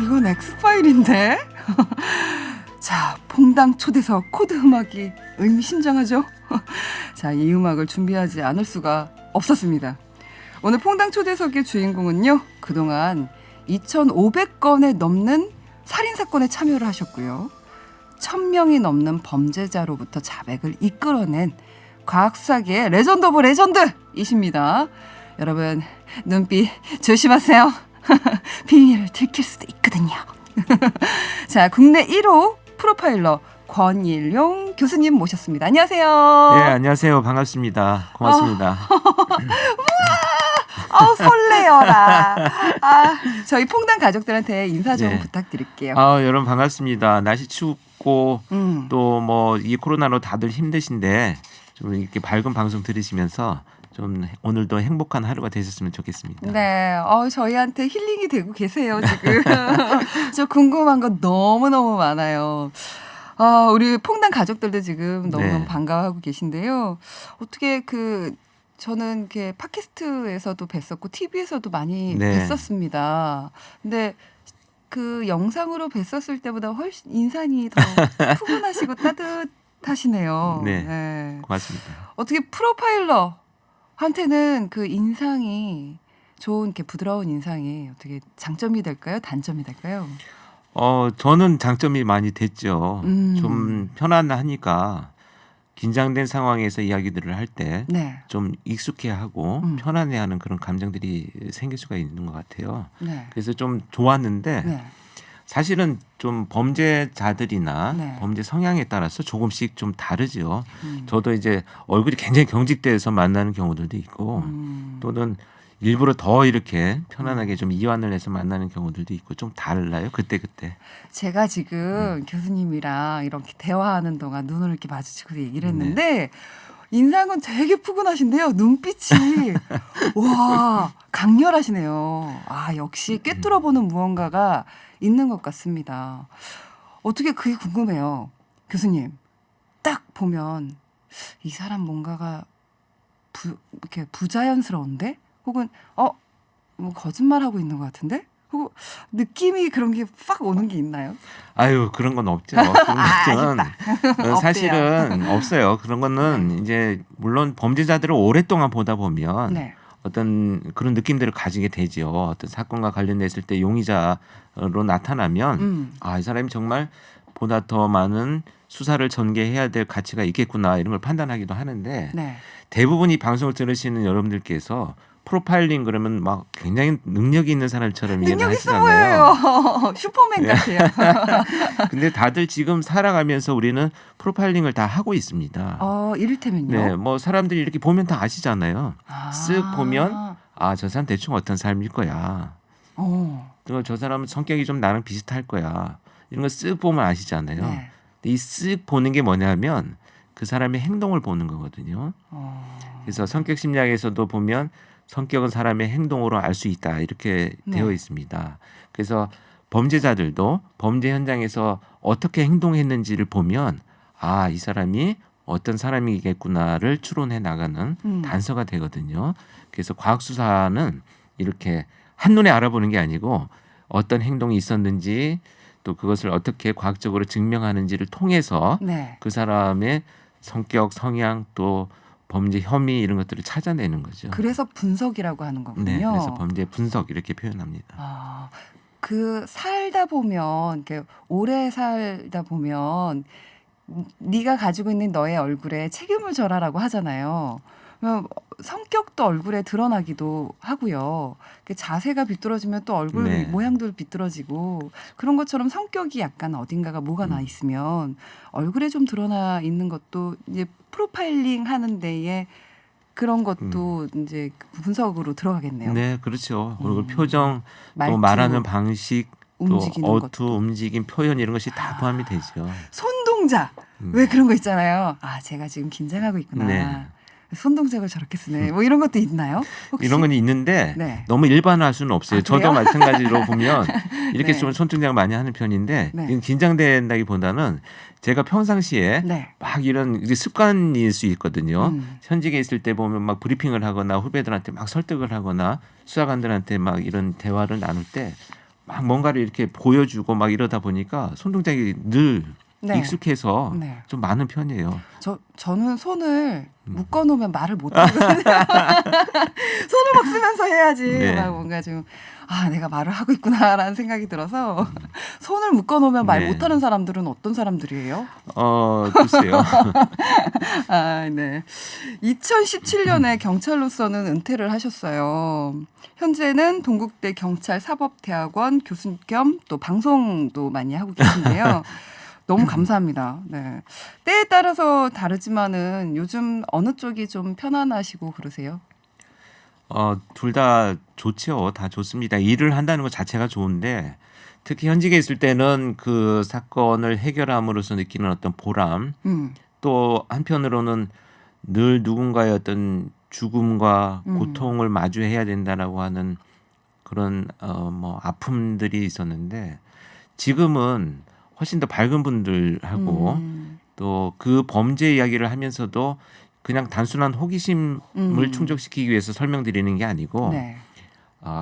이건 X파일인데? 자, 퐁당 초대석 코드 음악이 의미심장하죠? 자, 이 음악을 준비하지 않을 수가 없었습니다. 오늘 퐁당 초대석의 주인공은요, 그동안 2,500건에 넘는 살인사건에 참여를 하셨고요. 1,000명이 넘는 범죄자로부터 자백을 이끌어낸 과학수사계의 레전드 오브 레전드이십니다. 여러분, 눈빛 조심하세요. 비밀을 들킬 수도 있거든요. 자, 국내 1호 프로파일러 권일용 교수님 모셨습니다. 안녕하세요. 네, 안녕하세요. 반갑습니다. 고맙습니다. 설레어라. 저희 퐁당 가족들한테 인사 좀 네. 부탁드릴게요. 여러분 반갑습니다. 날씨 춥고 또 뭐 이 코로나로 다들 힘드신데 좀 이렇게 밝은 방송 들으시면서 좀 오늘도 행복한 하루가 되셨으면 좋겠습니다. 네, 저희한테 힐링이 되고 계세요 지금. 저 궁금한 거 너무너무 많아요. 우리 퐁당 가족들도 지금 너무너무 네. 반가워하고 계신데요. 어떻게 저는 이렇게 팟캐스트에서도 뵀었고 TV에서도 많이 네. 뵀었습니다. 근데 그 영상으로 뵀었을 때보다 훨씬 인상이 더 푸근하시고 따뜻하시네요. 네. 고맙습니다. 어떻게 프로파일러한테는 그 인상이 좋은 이렇게 부드러운 인상이 어떻게 장점이 될까요? 단점이 될까요? 저는 장점이 많이 됐죠. 좀 편안하니까 긴장된 상황에서 이야기들을 할 때 좀 네. 익숙해하고 편안해하는 그런 감정들이 생길 수가 있는 것 같아요. 네. 그래서 좀 좋았는데 네. 사실은 좀 범죄자들이나 네. 범죄 성향에 따라서 조금씩 좀 다르죠. 저도 이제 얼굴이 굉장히 경직돼서 만나는 경우들도 있고 또는 일부러 더 이렇게 편안하게 좀 이완을 해서 만나는 경우들도 있고 좀 달라요. 그때. 제가 지금 교수님이랑 이렇게 대화하는 동안 눈을 이렇게 마주치고 얘기를 했는데 인상은 되게 푸근하신데요. 눈빛이 와 강렬하시네요. 역시 꿰뚫어보는 무언가가 있는 것 같습니다. 어떻게 그게 궁금해요. 교수님 딱 보면 이 사람 뭔가가 이렇게 부자연스러운데? 혹은 뭐 거짓말하고 있는 것 같은데? 혹은 느낌이 그런 게 팍 오는 게 있나요? 그런 건 없죠. 그런 것은 사실은 없어요. 그런 거는 이제 물론 범죄자들을 오랫동안 보다 보면 네. 어떤 그런 느낌들을 가지게 되죠. 어떤 사건과 관련됐을 때 용의자로 나타나면 이 사람이 정말 보다 더 많은 수사를 전개해야 될 가치가 있겠구나 이런 걸 판단하기도 하는데 네. 대부분 이 방송을 들으시는 여러분들께서 프로파일링 그러면 막 굉장히 능력이 있는 사람처럼 이해를 능력 있어 하시잖아요. 보여요. 슈퍼맨 같아요. 근데 다들 지금 살아가면서 우리는 프로파일링을 다 하고 있습니다. 이를테면요. 네, 뭐 사람들이 이렇게 보면 다 아시잖아요. 쓱 보면 저 사람 대충 어떤 사람일 거야. 또 저 사람은 성격이 좀 나랑 비슷할 거야. 이런 거 쓱 보면 아시잖아요. 네. 근데 이 쓱 보는 게 뭐냐면 그 사람의 행동을 보는 거거든요. 그래서 성격 심리학에서도 보면 성격은 사람의 행동으로 알 수 있다 이렇게 되어 있습니다. 그래서 범죄자들도 범죄 현장에서 어떻게 행동했는지를 보면 이 사람이 어떤 사람이겠구나를 추론해 나가는 단서가 되거든요. 그래서 과학 수사는 이렇게 한눈에 알아보는 게 아니고 어떤 행동이 있었는지 또 그것을 어떻게 과학적으로 증명하는지를 통해서 그 사람의 성격, 성향 또 범죄 혐의 이런 것들을 찾아내는 거죠. 그래서 분석이라고 하는 거군요. 네, 그래서 범죄 분석 이렇게 표현합니다. 살다 보면 이렇게 오래 살다 보면 네가 가지고 있는 너의 얼굴에 책임을 져라라고 하잖아요. 성격도 얼굴에 드러나기도 하고요. 자세가 비뚤어지면 또 얼굴 모양도 비뚤어지고 그런 것처럼 성격이 약간 어딘가가 뭐가 나 있으면 얼굴에 좀 드러나 있는 것도 이제 프로파일링 하는 데에 그런 것도 이제 분석으로 들어가겠네요. 네, 그렇죠. 그리고 표정, 말투, 또 말하는 방식, 움직이는 또 어투, 움직임, 표현 이런 것이 다 포함이 되죠. 손 동작. 왜 그런 거 있잖아요. 제가 지금 긴장하고 있구나. 네. 손 동작을 저렇게 쓰네. 뭐 이런 것도 있나요? 혹시? 이런 건 있는데 네. 너무 일반화할 수는 없어요. 저도 마찬가지로 보면 이렇게 네. 좀 손동작 많이 하는 편인데 네. 이건 긴장된다기보다는 제가 평상시에 네. 막 이런 이게 습관일 수 있거든요. 현직에 있을 때 보면 막 브리핑을 하거나 후배들한테 막 설득을 하거나 수사관들한테 막 이런 대화를 나눌 때 막 뭔가를 이렇게 보여주고 막 이러다 보니까 손동작이 늘 네. 익숙해서 네. 좀 많은 편이에요. 저는 손을 묶어놓으면 말을 못하거든요. 손을 막 쓰면서 해야지. 네. 막 뭔가 좀 내가 말을 하고 있구나라는 생각이 들어서 손을 묶어놓으면 말 네. 못하는 사람들은 어떤 사람들이에요? 글쎄요. 네. 2017년에 경찰로서는 은퇴를 하셨어요. 현재는 동국대 경찰사법대학원 교수 겸 또 방송도 많이 하고 계신데요. 너무 감사합니다. 네. 때에 따라서 다르지만은 요즘 어느 쪽이 좀 편안하시고 그러세요? 둘 다 좋죠. 다 좋습니다. 일을 한다는 것 자체가 좋은데 특히 현직에 있을 때는 그 사건을 해결함으로써 느끼는 어떤 보람 또 한편으로는 늘 누군가의 어떤 죽음과 고통을 마주해야 된다라고 하는 그런 뭐 아픔들이 있었는데 지금은 훨씬 더 밝은 분들하고 또 그 범죄 이야기를 하면서도 그냥 단순한 호기심을 충족시키기 위해서 설명드리는 게 아니고 네.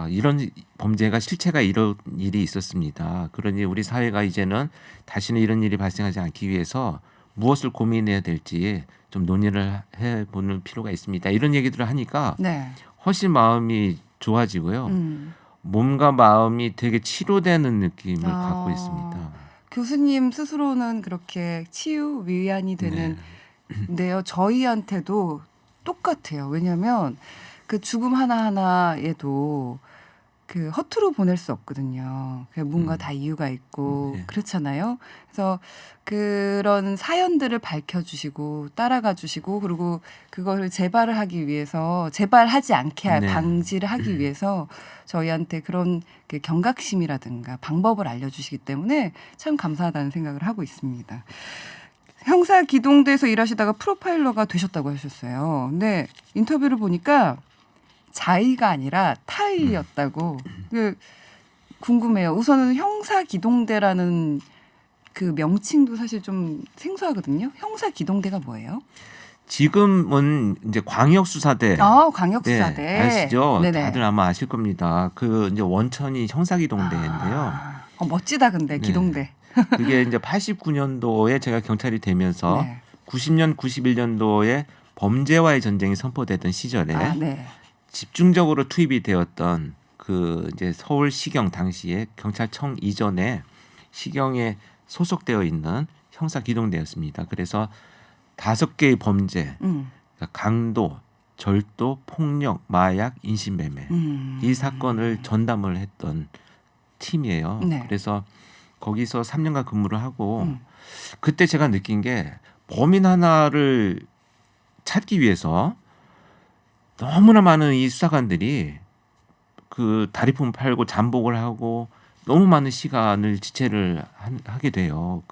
이런 범죄가 실체가 이런 일이 있었습니다. 그러니 우리 사회가 이제는 다시는 이런 일이 발생하지 않기 위해서 무엇을 고민해야 될지 좀 논의를 해보는 필요가 있습니다. 이런 얘기들을 하니까 네. 훨씬 마음이 좋아지고요. 몸과 마음이 되게 치료되는 느낌을 갖고 있습니다. 교수님 스스로는 그렇게 치유 위안이 되는 데요. 저희한테도 똑같아요. 왜냐하면 그 죽음 하나하나에도 그 허투루 보낼 수 없거든요. 뭔가 다 이유가 있고 네. 그렇잖아요. 그래서 그런 사연들을 밝혀주시고 따라가 주시고 그리고 그거를 재발을 하기 위해서 재발하지 않게 네. 방지를 하기 위해서 저희한테 그런 그 경각심이라든가 방법을 알려주시기 때문에 참 감사하다는 생각을 하고 있습니다. 형사 기동대에서 일하시다가 프로파일러가 되셨다고 하셨어요. 근데 인터뷰를 보니까 자의가 아니라 타의였다고. 궁금해요. 우선은 형사 기동대라는 그 명칭도 사실 좀 생소하거든요. 형사 기동대가 뭐예요? 지금은 이제 광역수사대. 광역수사대. 네, 아시죠? 네네. 다들 아마 아실 겁니다. 그 이제 원천이 형사기동대인데요. 멋지다 근데 네. 기동대. 그게 이제 89년도에 제가 경찰이 되면서 네. 90년, 91년도에 범죄와의 전쟁이 선포되던 시절에 네. 집중적으로 투입이 되었던 그 이제 서울시경 당시에 경찰청 이전에 시경에 소속되어 있는 형사기동대였습니다. 그래서 5개의 범죄, 그러니까 강도, 절도, 폭력, 마약, 인신매매 이 사건을 전담을 했던 팀이에요. 네. 그래서 거기서 3년간 근무를 하고 그때 제가 느낀 게 범인 하나를 찾기 위해서 너무나 많은 이 수사관들이 그 다리품 팔고 잠복을 하고 너무 많은 시간을 지체를 하게 돼요.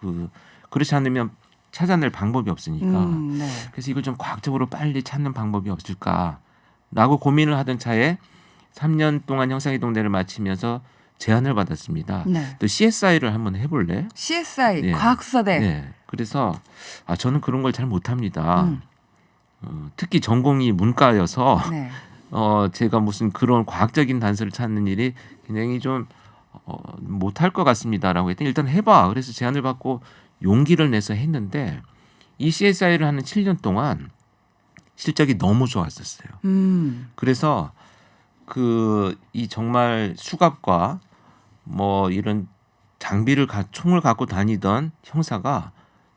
그렇지 않으면 찾아낼 방법이 없으니까. 네. 그래서 이걸 좀 과학적으로 빨리 찾는 방법이 없을까라고 고민을 하던 차에 3년 동안 형사기동대를 마치면서 제안을 받았습니다. 네. 또 CSI를 한번 해볼래? CSI 네. 과학수사대. 네. 그래서 저는 그런 걸 잘 못합니다. 특히 전공이 문과여서 네. 제가 무슨 그런 과학적인 단서를 찾는 일이 굉장히 좀 못할 것 같습니다라고 했더니 일단 해봐. 그래서 제안을 받고 용기를 내서 했는데 이 CSI를 하는 7년 동안 실적이 너무 좋았었어요. 그래서 이 정말 수갑과 뭐 이런 총을 갖고 다니던 형사가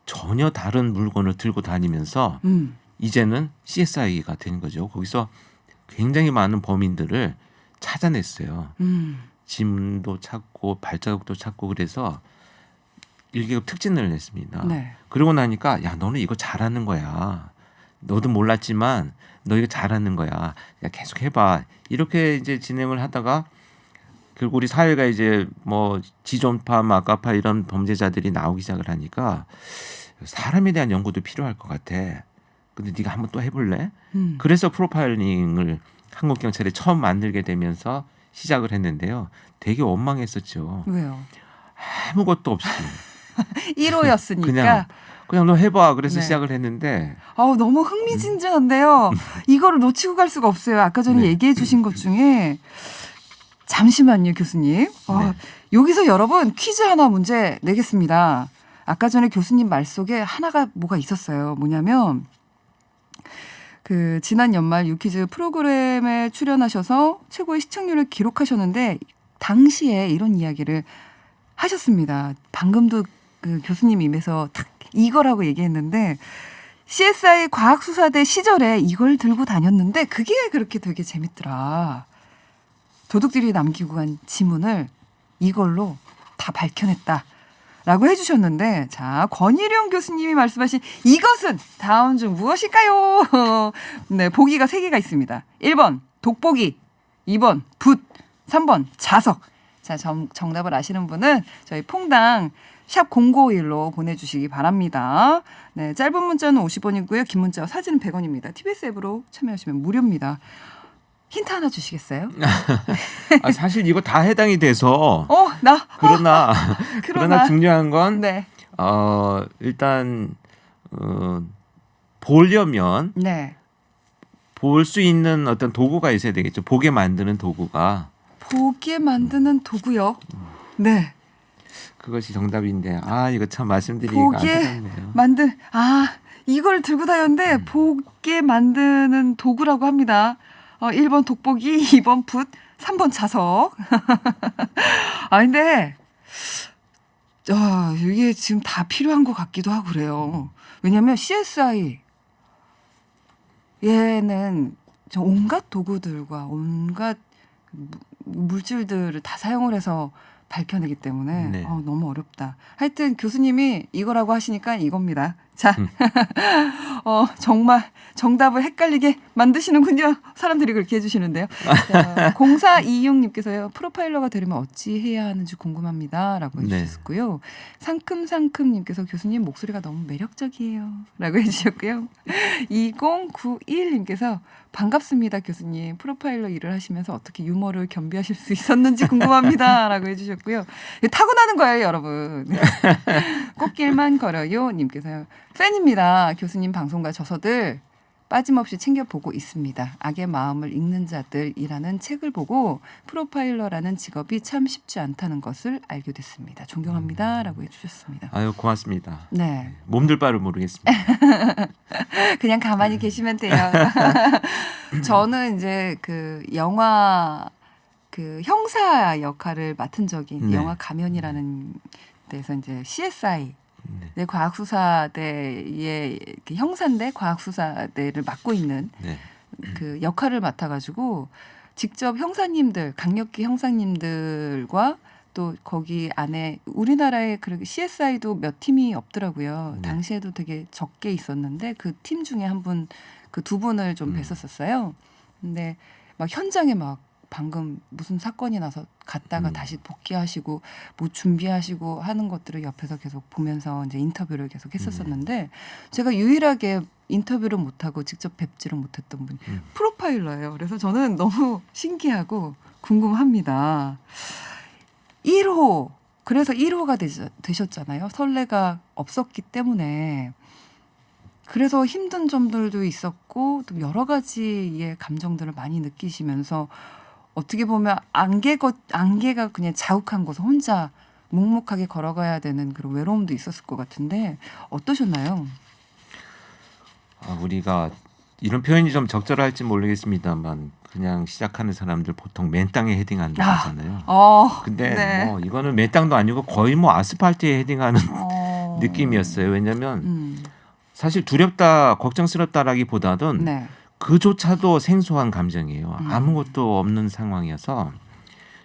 전혀 다른 물건을 들고 다니면서 이제는 CSI가 된 거죠. 거기서 굉장히 많은 범인들을 찾아냈어요. 지문도 찾고 발자국도 찾고 그래서 1계급 특진을 냈습니다. 네. 그러고 나니까 야 너는 이거 잘하는 거야. 너도 몰랐지만 너 이거 잘하는 거야. 야 계속 해봐. 이렇게 이제 진행을 하다가 결국 우리 사회가 이제 뭐 지존파, 마카파 이런 범죄자들이 나오기 시작을 하니까 사람에 대한 연구도 필요할 것 같아. 근데 네가 한번 또 해볼래? 그래서 프로파일링을 한국 경찰에 처음 만들게 되면서 시작을 했는데요. 되게 원망했었죠. 왜요? 아무것도 없이 1호였으니까. 그냥 너 해봐. 그래서 네. 시작을 했는데 너무 흥미진진한데요. 이거를 놓치고 갈 수가 없어요. 아까 전에 네. 얘기해 주신 것 중에 잠시만요, 교수님. 네. 여기서 여러분 퀴즈 하나 문제 내겠습니다. 아까 전에 교수님 말 속에 하나가 뭐가 있었어요. 뭐냐면 그 지난 연말 유퀴즈 프로그램에 출연하셔서 최고의 시청률을 기록하셨는데 당시에 이런 이야기를 하셨습니다. 방금도 그 교수님 입에서 딱 이거라고 얘기했는데 CSI 과학수사대 시절에 이걸 들고 다녔는데 그게 그렇게 되게 재밌더라. 도둑들이 남기고 간 지문을 이걸로 다 밝혀냈다라고 해주셨는데 자 권일용 교수님이 말씀하신 이것은 다음 중 무엇일까요? 네, 보기가 3개가 있습니다. 1번 돋보기, 2번 붓, 3번 자석. 자 정답을 아시는 분은 저희 퐁당 샵 0951로 보내주시기 바랍니다. 네, 짧은 문자는 50원이고요. 긴 문자와 사진은 100원입니다. TBS 앱으로 참여하시면 무료입니다. 힌트 하나 주시겠어요? 사실 이거 다 해당이 돼서 그러나 중요한 건 네. 일단 보려면 네. 볼 수 있는 어떤 도구가 있어야 되겠죠. 보게 만드는 도구가. 보게 만드는 도구요. 네. 그것이 정답인데 이거 참 말씀드리기가 보게 어렵네요. 이걸 들고 다녔는데 보게 만드는 도구라고 합니다. 1번 돋보기, 2번 붓, 3번 자석. 근데 이게 지금 다 필요한 것 같기도 하고 그래요. 왜냐하면 CSI 얘는 온갖 도구들과 온갖 물질들을 다 사용을 해서 밝혀내기 때문에 네. 너무 어렵다. 하여튼 교수님이 이거라고 하시니까 이겁니다. 자, 정말 정답을 헷갈리게 만드시는군요. 사람들이 그렇게 해주시는데요. 0426님께서요. 프로파일러가 되려면 어찌 해야 하는지 궁금합니다. 라고 해주셨고요. 상큼상큼님께서 교수님 목소리가 너무 매력적이에요. 라고 해주셨고요. 2091님께서 반갑습니다. 교수님. 프로파일러 일을 하시면서 어떻게 유머를 겸비하실 수 있었는지 궁금합니다. 라고 해주셨고요. 타고나는 거예요, 여러분. 꽃길만 걸어요. 님께서요. 팬입니다. 교수님 방송과 저서들 빠짐없이 챙겨보고 있습니다. 악의 마음을 읽는 자들이라는 책을 보고 프로파일러라는 직업이 참 쉽지 않다는 것을 알게 됐습니다. 존경합니다. 라고 해주셨습니다. 고맙습니다. 네. 몸둘 바를 모르겠습니다. 그냥 가만히 계시면 돼요. 저는 이제 그 영화 그 형사 역할을 맡은 적이 영화 가면이라는 데서 이제 CSI 네, 과학수사대의 형사인데 과학수사대를 맡고 있는 그 역할을 맡아가지고 직접 형사님들, 강력기 형사님들과 또 거기 안에 우리나라에 그 CSI도 몇 팀이 없더라고요. 당시에도 되게 적게 있었는데 그 팀 중에 한 분, 그 두 분을 좀 뵀었었어요. 근데 막 현장에 막 방금 무슨 사건이 나서 갔다가 다시 복귀하시고 뭐 준비하시고 하는 것들을 옆에서 계속 보면서 이제 인터뷰를 계속 했었었는데 제가 유일하게 인터뷰를 못하고 직접 뵙지를 못했던 분이 프로파일러예요. 그래서 저는 너무 신기하고 궁금합니다. 1호 그래서 1호가 되셨잖아요. 선례가 없었기 때문에 그래서 힘든 점들도 있었고 또 여러 가지의 감정들을 많이 느끼시면서 어떻게 보면 안개가 그냥 자욱한 곳을 혼자 묵묵하게 걸어가야 되는 그런 외로움도 있었을 것 같은데 어떠셨나요? 우리가 이런 표현이 좀 적절할지 모르겠습니다만 그냥 시작하는 사람들 보통 맨 땅에 헤딩한다고 하잖아요. 근데 뭐 이거는 맨 땅도 아니고 거의 뭐 아스팔트에 헤딩하는 느낌이었어요. 왜냐하면 사실 두렵다, 걱정스럽다라기보다는 그조차도 생소한 감정이에요. 아무것도 없는 상황이어서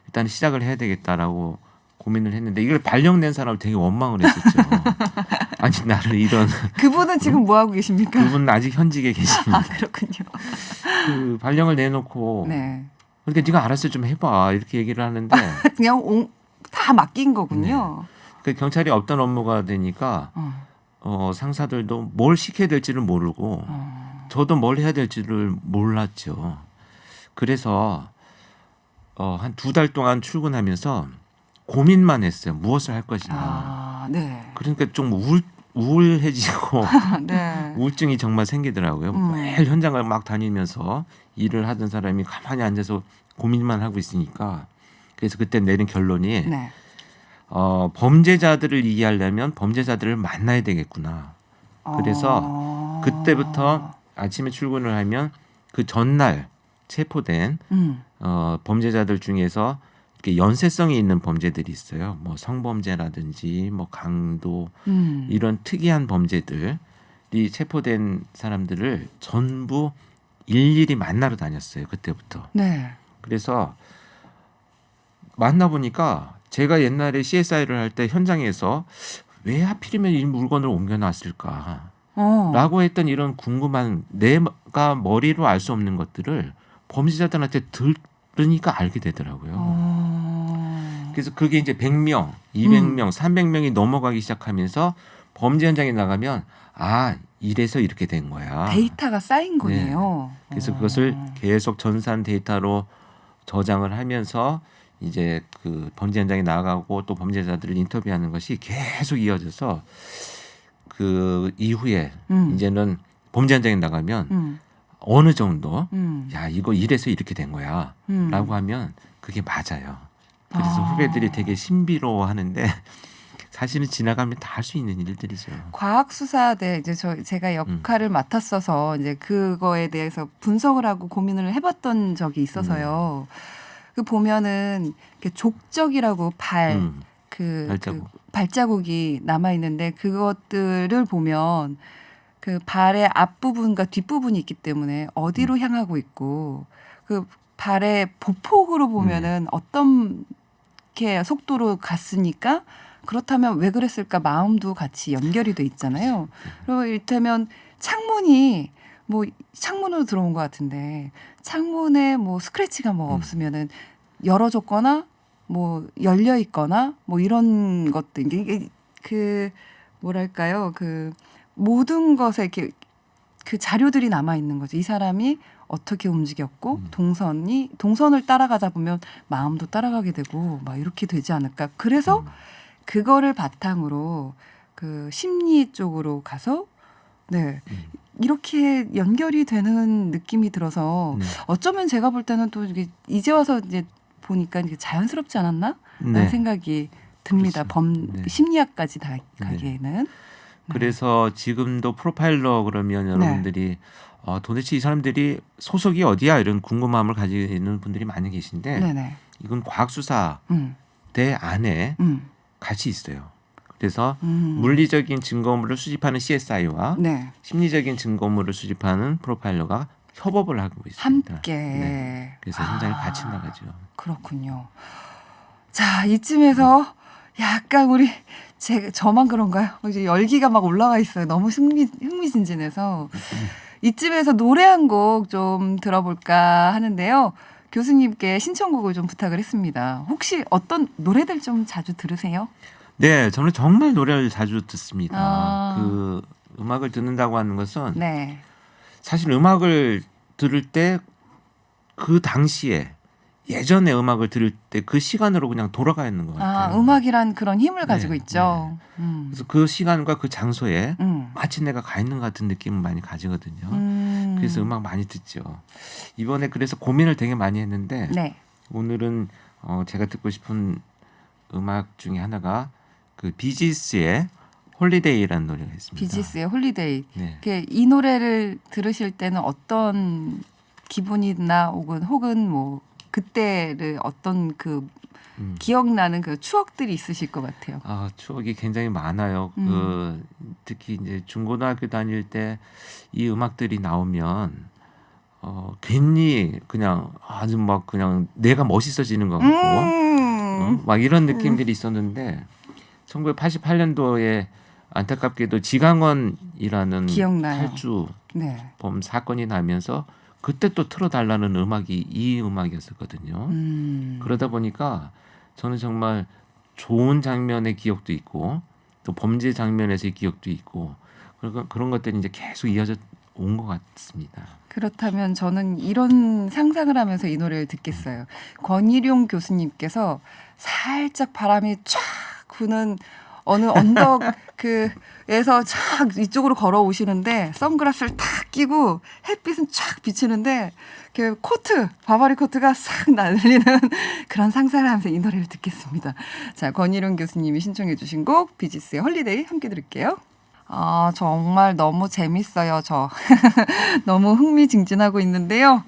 일단 시작을 해야 되겠다라고 고민을 했는데 이걸 발령낸 사람은 되게 원망을 했었죠. 아니 나를 이런 그분은 지금 뭐 하고 계십니까? 그분은 아직 현직에 계십니다. 그렇군요. 그 발령을 내놓고 그러니까 네가 알아서 좀 해봐 이렇게 얘기를 하는데 그냥 다 맡긴 거군요. 그 경찰이 없던 업무가 되니까 상사들도 뭘 시켜야 될지를 모르고 저도 뭘 해야 될지를 몰랐죠. 그래서 한 2달 동안 출근하면서 고민만 했어요. 무엇을 할 것이냐. 그러니까 좀 우울해지고 우울증이 정말 생기더라고요. 매일 현장을 막 다니면서 일을 하던 사람이 가만히 앉아서 고민만 하고 있으니까 그래서 그때 내린 결론이 네. 범죄자들을 이해하려면 범죄자들을 만나야 되겠구나. 그래서 그때부터 아침에 출근을 하면 그 전날 체포된 범죄자들 중에서 이렇게 연쇄성이 있는 범죄들이 있어요. 뭐 성범죄라든지 뭐 강도 이런 특이한 범죄들이 체포된 사람들을 전부 일일이 만나러 다녔어요. 그때부터. 네. 그래서 만나보니까 제가 옛날에 CSI를 할 때 현장에서 왜 하필이면 이 물건을 옮겨놨을까 라고 했던 이런 궁금한 내가 머리로 알 수 없는 것들을 범죄자들한테 들으니까 알게 되더라고요. 그래서 그게 이제 100명, 200명, 300명이 넘어가기 시작하면서 범죄 현장에 나가면 이래서 이렇게 된 거야. 데이터가 쌓인 거네요. 그래서 그것을 계속 전산 데이터로 저장을 하면서 이제 그 범죄 현장에 나가고 또 범죄자들을 인터뷰하는 것이 계속 이어져서 그 이후에 이제는 범죄 현장에 나가면 어느 정도 야 이거 이래서 이렇게 된 거야라고 하면 그게 맞아요. 그래서 후배들이 되게 신비로워하는데 사실은 지나가면 다 할 수 있는 일들이죠. 과학수사대 이제 제가 역할을 맡았어서 이제 그거에 대해서 분석을 하고 고민을 해봤던 적이 있어서요. 그 보면은 이렇게 족적이라고 발자국. 발자국이 남아 있는데 그것들을 보면 그 발의 앞부분과 뒷부분이 있기 때문에 어디로 향하고 있고 그 발의 보폭으로 보면은 어떤 게 속도로 갔으니까 그렇다면 왜 그랬을까 마음도 같이 연결이 돼 있잖아요. 그리고 이를테면 창문이 뭐 창문으로 들어온 것 같은데 창문에 뭐 스크래치가 뭐 없으면은 열어줬거나 뭐 열려 있거나 뭐 이런 것들 이게 그 뭐랄까요 그 모든 것에 이렇게 그 자료들이 남아 있는 거죠. 이 사람이 어떻게 움직였고 동선을 따라가다 보면 마음도 따라가게 되고 막 이렇게 되지 않을까. 그래서 그거를 바탕으로 그 심리 쪽으로 가서 네. 이렇게 연결이 되는 느낌이 들어서 어쩌면 제가 볼 때는 또 이제 와서 이제 보니까 이게 자연스럽지 않았나? 라는 생각이 듭니다. 심리학까지 다 가기에는. 그래서 지금도 프로파일러 그러면 여러분들이 도대체 이 사람들이 소속이 어디야 이런 궁금함을 가지는 분들이 많이 계신데 이건 과학수사대 안에 같이 있어요. 그래서 물리적인 증거물을 수집하는 CSI와 심리적인 증거물을 수집하는 프로파일러가 협업을 하고 있습니다. 함께. 그래서 현장에 같이 나가죠. 그렇군요. 자, 이쯤에서 약간 저만 그런가요? 이제 열기가 막 올라가 있어요. 너무 흥미진진해서. 이쯤에서 노래 한 곡 좀 들어볼까 하는데요. 교수님께 신청곡을 좀 부탁을 했습니다. 혹시 어떤 노래들 좀 자주 들으세요? 네, 저는 정말 노래를 자주 듣습니다. 그 음악을 듣는다고 하는 것은 사실 음악을 들을 때 그 당시에 예전에 음악을 들을 때 그 시간으로 그냥 돌아가 있는 것 같아요. 음악이란 그런 힘을 가지고 있죠. 그래서 그 시간과 그 장소에 마치 내가 가 있는 것 같은 느낌을 많이 가지거든요. 그래서 음악 많이 듣죠. 이번에 그래서 고민을 되게 많이 했는데 오늘은 제가 듣고 싶은 음악 중에 하나가 그 비지스의 홀리데이라는 노래가 있습니다. 비지스의 홀리데이. 이 노래를 들으실 때는 어떤 기분이나 혹은 뭐 그때를 어떤 그 기억나는 그 추억들이 있으실 것 같아요. 추억이 굉장히 많아요. 특히 이제 중고등학교 다닐 때 이 음악들이 나오면 괜히 그냥 아주 막 그냥 내가 멋있어지는 것 같고 막 이런 느낌들이 있었는데 1988년도에 안타깝게도 지강원이라는 기억나요. 탈주범 사건이 나면서 그때 또 틀어달라는 음악이 이 음악이었었거든요. 그러다 보니까 저는 정말 좋은 장면의 기억도 있고 또 범죄 장면에서의 기억도 있고 그런 것들이 이제 계속 이어져 온 것 같습니다. 그렇다면 저는 이런 상상을 하면서 이 노래를 듣겠어요. 권일용 교수님께서 살짝 바람이 쫙 부는 어느 언덕 그에서 쫙 이쪽으로 걸어오시는데 선글라스를 탁 끼고 햇빛은 쫙 비치는데 그 코트, 바바리 코트가 싹 날리는 그런 상상을 하면서 이 노래를 듣겠습니다. 자, 권희룡 교수님이 신청해 주신 곡 비지스의 홀리데이 함께 들을게요. 아, 정말 너무 재밌어요. 저 너무 흥미진진하고 있는데요.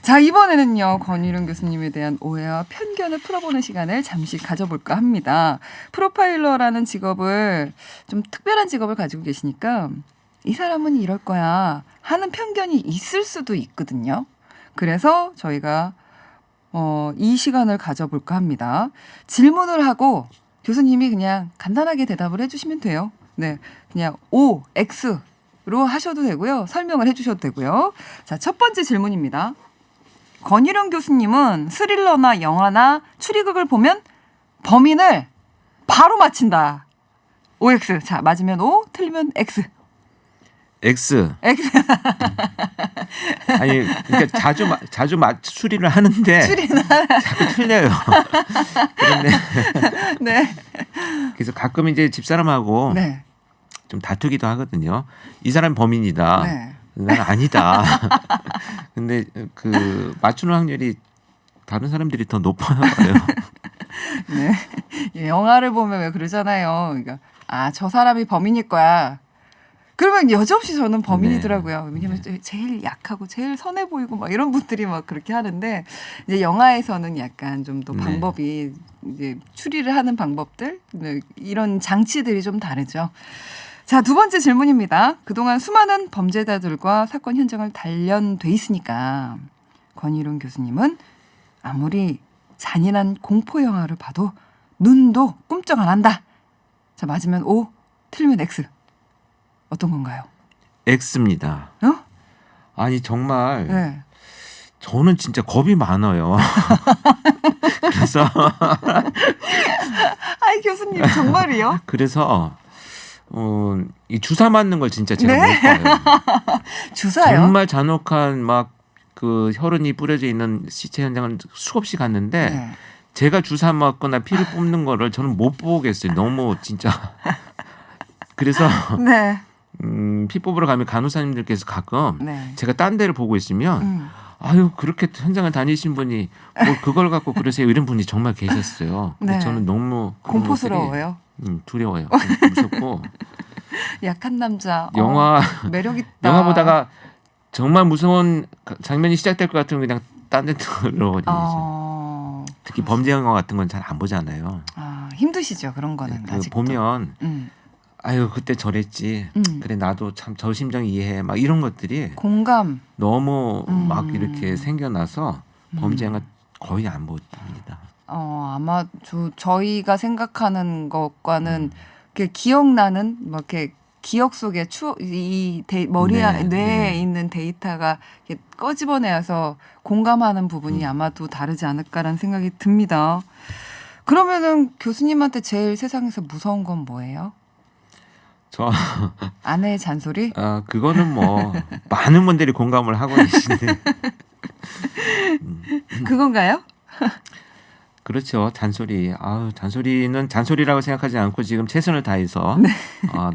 자, 이번에는요, 권희룡 교수님에 대한 오해와 편견을 풀어보는 시간을 잠시 가져볼까 합니다. 프로파일러라는 직업을, 좀 특별한 직업을 가지고 계시니까 이 사람은 이럴 거야 하는 편견이 있을 수도 있거든요. 그래서 저희가 이 시간을 가져볼까 합니다. 질문을 하고 교수님이 그냥 간단하게 대답을 해주시면 돼요. 네, 그냥 O, X로 하셔도 되고요. 설명을 해주셔도 되고요. 자, 첫 번째 질문입니다. 권희룡 교수님은 스릴러나 영화나 추리극을 보면 범인을 바로 맞힌다. OX. 자, 맞으면 O, 틀리면 X. X. X. 아니 그러니까 자주 추리를 하는데 자꾸 틀려요. 그런데 네. 그래서 가끔 이제 집사람하고 네. 좀 다투기도 하거든요. 이 사람 범인이다. 네. 난 아니다. 근데 그 맞추는 확률이 다른 사람들이 더 높아요. 네. 예, 영화를 보면 왜 그러잖아요. 그러니까 저 사람이 범인일 거야. 그러면 여지없이 저는 범인이더라고요. 왜냐면 제일 약하고 제일 선해 보이고 막 이런 분들이 막 그렇게 하는데 이제 영화에서는 약간 좀 더 방법이 이제 추리를 하는 방법들 이런 장치들이 좀 다르죠. 자, 두 번째 질문입니다. 그동안 수많은 범죄자들과 사건 현장을 단련돼 있으니까 권희룡 교수님은 아무리 잔인한 공포 영화를 봐도 눈도 꿈쩍 안 한다. 자, 맞으면 O, 틀리면 X. 어떤 건가요? X입니다. 아니 정말 네. 저는 진짜 겁이 많아요. 그래서 아이 교수님 정말이요? 그래서 이 주사 맞는 걸 진짜 제가 못 봐요. 주사요? 정말 잔혹한 막 그 혈흔이 뿌려져 있는 시체 현장을 수없이 갔는데 네. 제가 주사 맞거나 피를 뽑는 거를 저는 못 보겠어요. 너무 진짜. 그래서 네. 피 뽑으러 가면 간호사님들께서 가끔 네. 제가 딴 데를 보고 있으면 아유 그렇게 현장을 다니신 분이 뭐 그걸 갖고 그러세요 이런 분이 정말 계셨어요. 네. 저는 너무 공포스러워요. 두려워요. 무섭고 약한 남자. 영화 매력 있다. 영화 보다가 정말 무서운 장면이 시작될 것 같으면 그냥 딴 데 들어버리죠. 특히 범죄 영화 같은 건 잘 안 보잖아요. 힘드시죠 그런 거는 아직도. 보면 아유 그때 저랬지. 그래 나도 참 저 심정 이해해. 막 이런 것들이 공감 너무 막 이렇게 생겨나서 범죄 영화 거의 안 봅니다. 아마 저희가 생각하는 것과는 기억나는 뭐 이렇게 기억 속에 뇌에 있는 데이터가 이렇게 꺼집어내서 공감하는 부분이 아마도 다르지 않을까라는 생각이 듭니다. 그러면은 교수님한테 제일 세상에서 무서운 건 뭐예요? 저 아내의 잔소리? 그거는 뭐 많은 분들이 공감을 하고 계신데 그건가요? 그렇죠. 잔소리. 잔소리는 잔소리라고 생각하지 않고 지금 최선을 다해서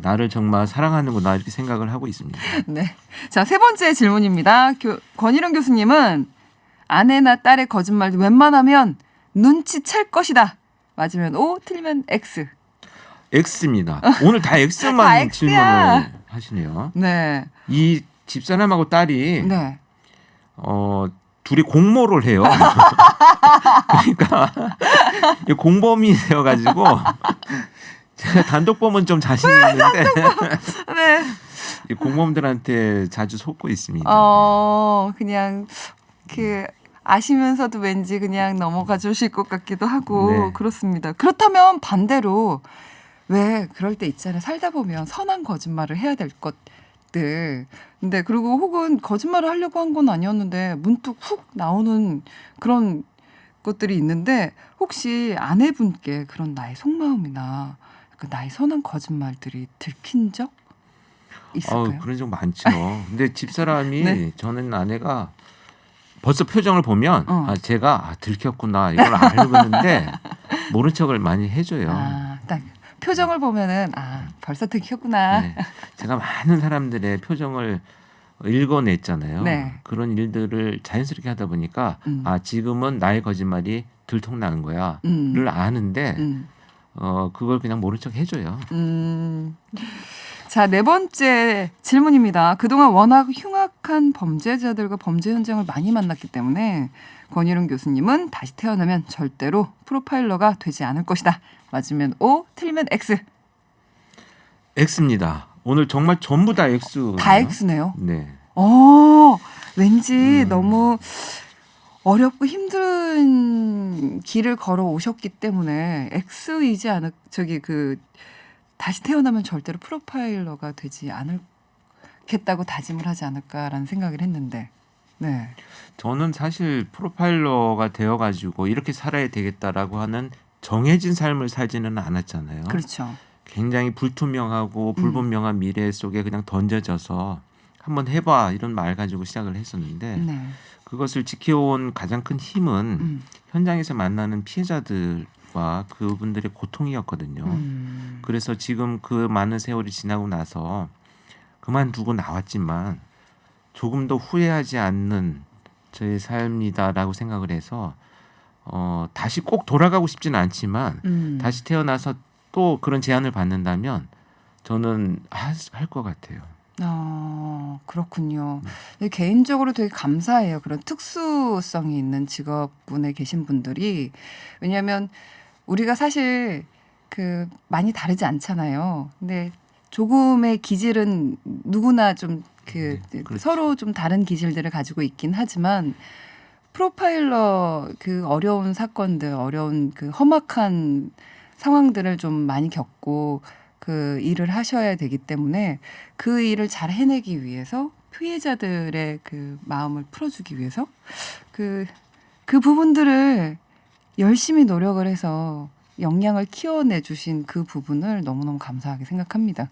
나를 정말 사랑하는구나 이렇게 생각을 하고 있습니다. 네. 자, 세 번째 질문입니다. 권희룡 교수님은 아내나 딸의 거짓말 웬만하면 눈치챌 것이다. 맞으면 O, 틀리면 X. X입니다. 오늘 다 X만 다 X야. 질문을 하시네요. 네. 이 집사람하고 딸이 네. 둘이 공모를 해요. 그러니까 공범이 되어가지고 제가 단독범은 좀 자신 있는데 네. 이 공범들한테 자주 속고 있습니다. 그냥 아시면서도 왠지 그냥 넘어가 주실 것 같기도 하고 네. 그렇습니다. 그렇다면 반대로 왜 그럴 때 있잖아요. 살다 보면 선한 거짓말을 해야 될 것들. 근데 그리고 혹은 거짓말을 하려고 한 건 아니었는데 문득 훅 나오는 그런 것들이 있는데 혹시 아내분께 그런 나의 속마음이나 나의 선한 거짓말들이 들킨 적 있을까요? 그런 적 많죠. 근데 집사람이 네. 저는 아내가 벌써 표정을 보면 제가 들켰구나 이걸 알고 있는데 모른 척을 많이 해줘요. 딱 표정을 보면은 벌써 들켰구나. 네. 제가 많은 사람들의 표정을 읽어냈잖아요. 네. 그런 일들을 자연스럽게 하다 보니까 지금은 나의 거짓말이 들통나는 거야를 아는데 그걸 그냥 모른 척 해줘요. 자, 네 번째 질문입니다. 그동안 워낙 흉악한 범죄자들과 범죄 현장을 많이 만났기 때문에 권희룡 교수님은 다시 태어나면 절대로 프로파일러가 되지 않을 것이다. 맞으면 O, 틀리면 X. X입니다. 오늘 정말 전부 다 X. 다 X네요. 네. 왠지 너무 어렵고 힘든 길을 걸어 오셨기 때문에 X이지 않을 다시 태어나면 절대로 프로파일러가 되지 않겠다고 다짐을 하지 않을까라는 생각을 했는데, 네. 저는 사실 프로파일러가 되어가지고 이렇게 살아야 되겠다라고 하는 정해진 삶을 살지는 않았잖아요. 그렇죠. 굉장히 불투명하고 불분명한 미래 속에 그냥 던져져서 한번 해봐 이런 말 가지고 시작을 했었는데 네. 그것을 지켜온 가장 큰 힘은 현장에서 만나는 피해자들과 그분들의 고통이었거든요. 그래서 지금 그 많은 세월이 지나고 나서 그만두고 나왔지만 조금 더 후회하지 않는 저의 삶이다라고 생각을 해서 다시 꼭 돌아가고 싶지는 않지만 다시 태어나서 또 그런 제안을 받는다면 저는 할 것 같아요. 그렇군요. 개인적으로 되게 감사해요. 그런 특수성이 있는 직업군에 계신 분들이. 왜냐하면 우리가 사실 많이 다르지 않잖아요. 근데 조금의 기질은 누구나 좀 그렇죠. 서로 좀 다른 기질들을 가지고 있긴 하지만 프로파일러 어려운 사건들, 어려운 험악한 상황들을 좀 많이 겪고 일을 하셔야 되기 때문에 그 일을 잘 해내기 위해서 피해자들의 마음을 풀어주기 위해서 그 부분들을 열심히 노력을 해서 역량을 키워내 주신 그 부분을 너무너무 감사하게 생각합니다.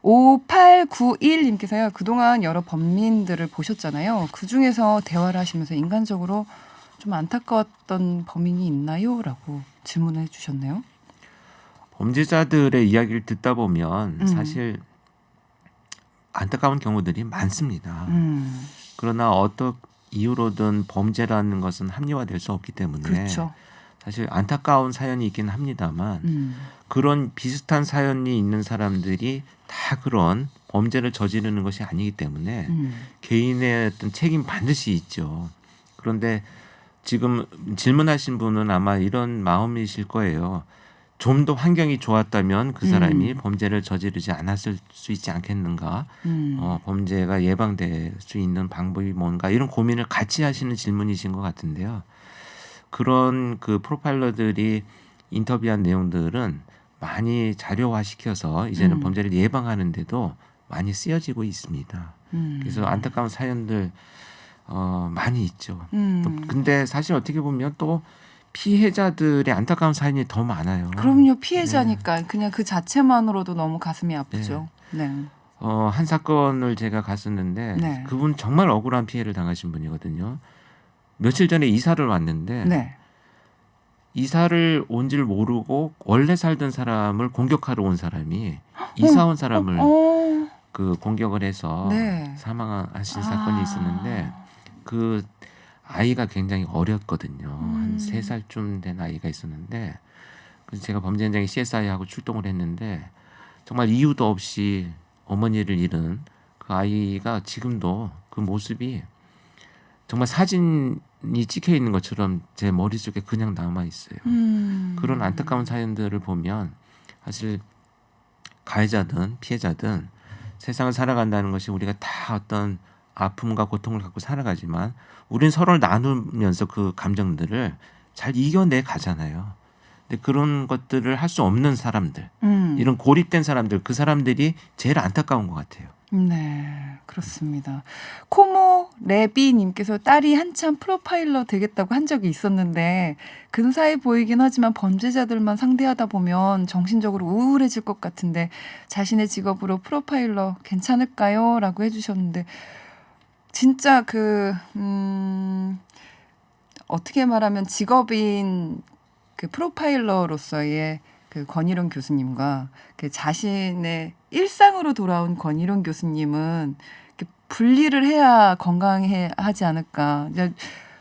5891님께서요. 그동안 여러 범인들을 보셨잖아요. 그중에서 대화를 하시면서 인간적으로 좀 안타까웠던 범인이 있나요? 라고 질문을 해주셨네요. 범죄자들의 이야기를 듣다 보면 사실 안타까운 경우들이 많습니다. 그러나 어떤 이유로든 범죄라는 것은 합리화될 수 없기 때문에 그렇죠. 사실 안타까운 사연이 있긴 합니다만 그런 비슷한 사연이 있는 사람들이 다 그런 범죄를 저지르는 것이 아니기 때문에 개인의 어떤 책임 반드시 있죠. 그런데 지금 질문하신 분은 아마 이런 마음이실 거예요. 좀 더 환경이 좋았다면 그 사람이 범죄를 저지르지 않았을 수 있지 않겠는가? 범죄가 예방될 수 있는 방법이 뭔가 이런 고민을 같이 하시는 질문이신 것 같은데요. 그런 프로파일러들이 인터뷰한 내용들은 많이 자료화시켜서 이제는 범죄를 예방하는데도 많이 쓰여지고 있습니다. 그래서 안타까운 사연들 많이 있죠. 근데 사실 어떻게 보면 또 피해자들의 안타까운 사연이 더 많아요. 그럼요. 피해자니까 그냥 그 자체만으로도 너무 가슴이 아프죠. 네. 한 사건을 제가 갔었는데 네. 그분 정말 억울한 피해를 당하신 분이거든요. 며칠 전에 이사를 왔는데 네. 이사를 온 줄 모르고 원래 살던 사람을 공격하러 온 사람이 이사 온 사람을 공격을 해서 네. 사망하신 사건이 있었는데 그 아이가 굉장히 어렸거든요. 한 3살쯤 된 아이가 있었는데 그래서 제가 범죄 현장에 CSI하고 출동을 했는데 정말 이유도 없이 어머니를 잃은 그 아이가 지금도 그 모습이 정말 사진이 찍혀 있는 것처럼 제 머릿속에 그냥 남아 있어요. 그런 안타까운 사연들을 보면 사실 가해자든 피해자든 세상을 살아간다는 것이 우리가 다 어떤 아픔과 고통을 갖고 살아가지만 우린 서로를 나누면서 그 감정들을 잘 이겨내 가잖아요. 근데 그런 것들을 할 수 없는 사람들, 이런 고립된 사람들, 그 사람들이 제일 안타까운 것 같아요. 네, 그렇습니다. 코모 레비님께서 딸이 한참 프로파일러 되겠다고 한 적이 있었는데 근사해 보이긴 하지만 범죄자들만 상대하다 보면 정신적으로 우울해질 것 같은데 자신의 직업으로 프로파일러 괜찮을까요? 라고 해주셨는데 진짜 어떻게 말하면 직업인 프로파일러로서의 그 권일용 교수님과 그 자신의 일상으로 돌아온 권일용 교수님은 이렇게 분리를 해야 건강해 하지 않을까. 이제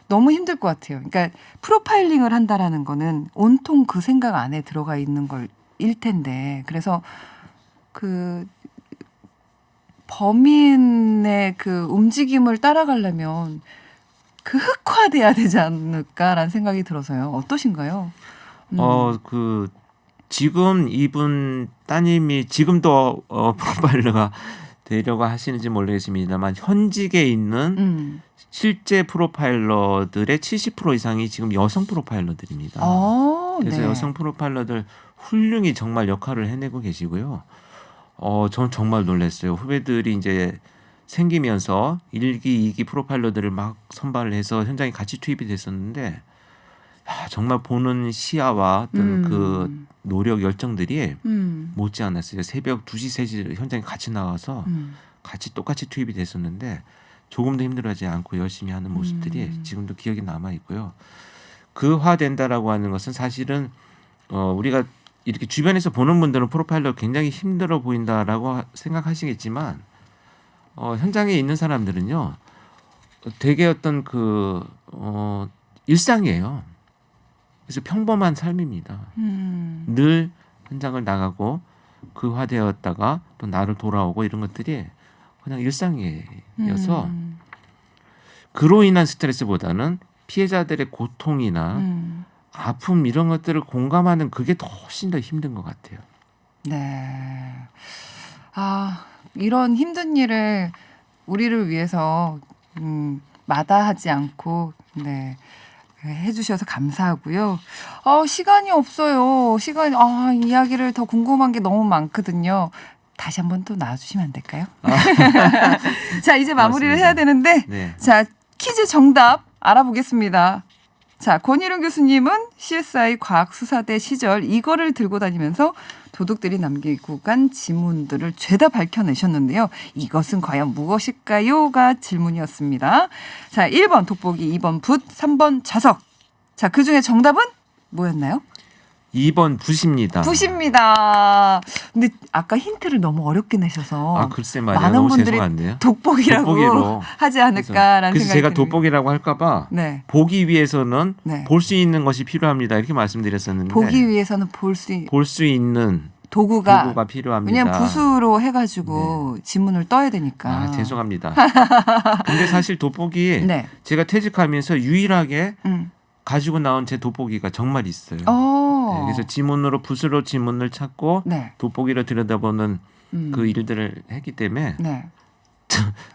너무 힘들 것 같아요. 그러니까 프로파일링을 한다라는 거는 온통 그 생각 안에 들어가 있는 걸일 텐데, 그래서 그 범인의 그 움직임을 따라가려면 그 흑화돼야 되지 않을까라는 생각이 들어서요. 어떠신가요? 그 지금 이분 따님이 지금도 프로파일러가 되려고 하시는지 모르겠습니다만 현직에 있는 실제 프로파일러들의 70% 이상이 지금 여성 프로파일러들입니다. 그래서 네. 여성 프로파일러들 훌륭히 정말 역할을 해내고 계시고요. 전 정말 놀랐어요. 후배들이 이제 생기면서 1기, 2기 프로파일러들을 막 선발을 해서 현장에 같이 투입이 됐었는데 정말 보는 시야와 어떤 그 노력 열정들이 못지 않았어요. 새벽 2시, 3시 현장에 같이 나와서 같이 똑같이 투입이 됐었는데 조금도 힘들어하지 않고 열심히 하는 모습들이 지금도 기억에 남아 있고요. 그화된다라고 하는 것은 사실은 우리가 이렇게 주변에서 보는 분들은 프로파일러 굉장히 힘들어 보인다라고 생각하시겠지만 현장에 있는 사람들은요 되게 어떤 그 일상이에요. 그래서 평범한 삶입니다. 늘 현장을 나가고 그화되었다가 또 나를 돌아오고 이런 것들이 그냥 일상이어서 그로 인한 스트레스보다는 피해자들의 고통이나 아픔 이런 것들을 공감하는 그게 더 훨씬 더 힘든 것 같아요. 네. 이런 힘든 일을 우리를 위해서 마다하지 않고 네. 해주셔서 감사하고요. 시간이 없어요. 이야기를 더 궁금한 게 너무 많거든요. 다시 한번 또 나와주시면 안 될까요? 자, 이제 마무리를 고맙습니다. 해야 되는데, 네. 자, 퀴즈 정답 알아보겠습니다. 자, 권일용 교수님은 CSI 과학수사대 시절 이거를 들고 다니면서 도둑들이 남기고 간 지문들을 죄다 밝혀내셨는데요. 이것은 과연 무엇일까요?가 질문이었습니다. 자, 1번 돋보기, 2번 붓, 3번 자석. 자, 그중에 정답은 뭐였나요? 2번 붓입니다. 붓입니다. 근데 아까 힌트를 너무 어렵게 내셔서 글쎄 말이야. 많은 너무 분들이 죄송한데요. 돋보기라고 돋보기로 하지 않을까라는 그래서 생각이 제가 듭니다. 돋보기라고 할까봐 네. 보기 위해서는 네. 볼 수 있는 것이 필요합니다. 이렇게 말씀드렸었는데 보기 위해서는 볼 수 있는 도구가 필요합니다. 왜냐면 붓으로 해가지고 지문을 떠야 되니까. 죄송합니다. 근데 사실 돋보기 네. 제가 퇴직하면서 유일하게 음. 가지고 나온 제 돋보기가 정말 있어요. 네, 그래서 지문으로 붓으로 지문을 찾고 네. 돋보기로 들여다보는 그 일들을 했기 때문에 네.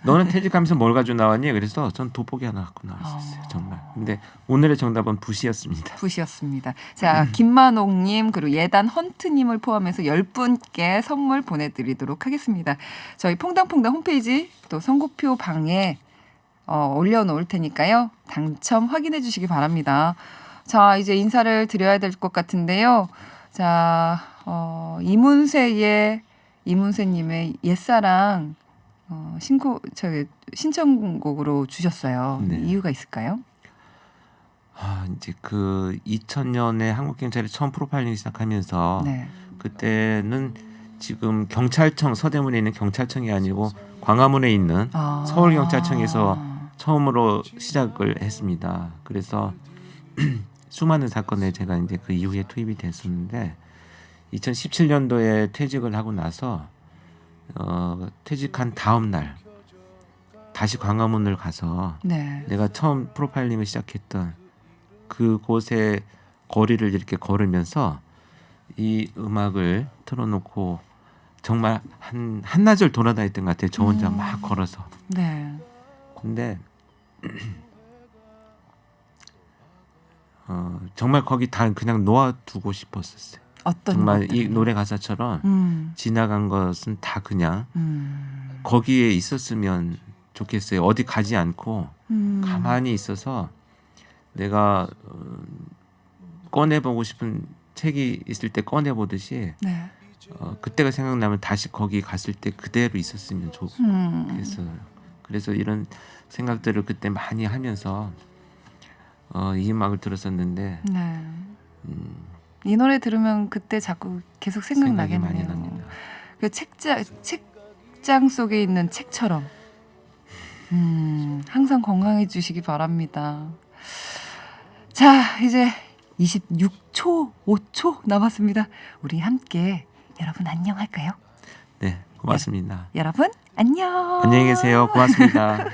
너는 퇴직하면서 뭘 가지고 나왔니? 그래서 전 돋보기 하나 갖고 나왔었어요. 정말. 근데 오늘의 정답은 붓이었습니다. 붓이었습니다. 자, 김만옥님 그리고 예단 헌트님을 포함해서 10분께 선물 보내드리도록 하겠습니다. 저희 퐁당퐁당 홈페이지 또 선고표 방에 올려놓을 테니까요. 당첨 확인해 주시기 바랍니다. 자, 이제 인사를 드려야 될 것 같은데요. 자, 이문세님의 옛사랑 신청곡으로 주셨어요. 네. 이유가 있을까요? 이제 그 2000년에 한국 경찰이 처음 프로파일링 시작하면서 네. 그때는 지금 경찰청 서대문에 있는 경찰청이 아니고 광화문에 있는 서울경찰청에서 처음으로 시작을 했습니다. 그래서 수많은 사건에 제가 이제 그 이후에 투입이 됐었는데 2017년도에 퇴직을 하고 나서 퇴직한 다음 날 다시 광화문을 가서 네. 내가 처음 프로파일링을 시작했던 그곳의 거리를 이렇게 걸으면서 이 음악을 틀어놓고 정말 한나절 돌아다녔던 것 같아요. 저 혼자 막 걸어서. 네. 근데 정말 거기 다 그냥 놓아두고 싶었었어요. 어떤 정말 것들을요? 이 노래 가사처럼 지나간 것은 다 그냥 거기에 있었으면 좋겠어요. 어디 가지 않고 가만히 있어서 내가 꺼내보고 싶은 책이 있을 때 꺼내보듯이 네. 그때가 생각나면 다시 거기 갔을 때 그대로 있었으면 좋겠어요. 그래서 이런 생각들을 그때 많이 하면서 이 음악을 들었었는데 네. 이 노래 들으면 그때 자꾸 계속 생각이 많이 생각나겠네요. 납니다. 그 책장 속에 있는 책처럼 항상 건강해주시기 바랍니다. 자, 이제 26초, 5초 남았습니다. 우리 함께 여러분 안녕 할까요? 네, 고맙습니다. 여러분 안녕. 안녕히 계세요. 고맙습니다.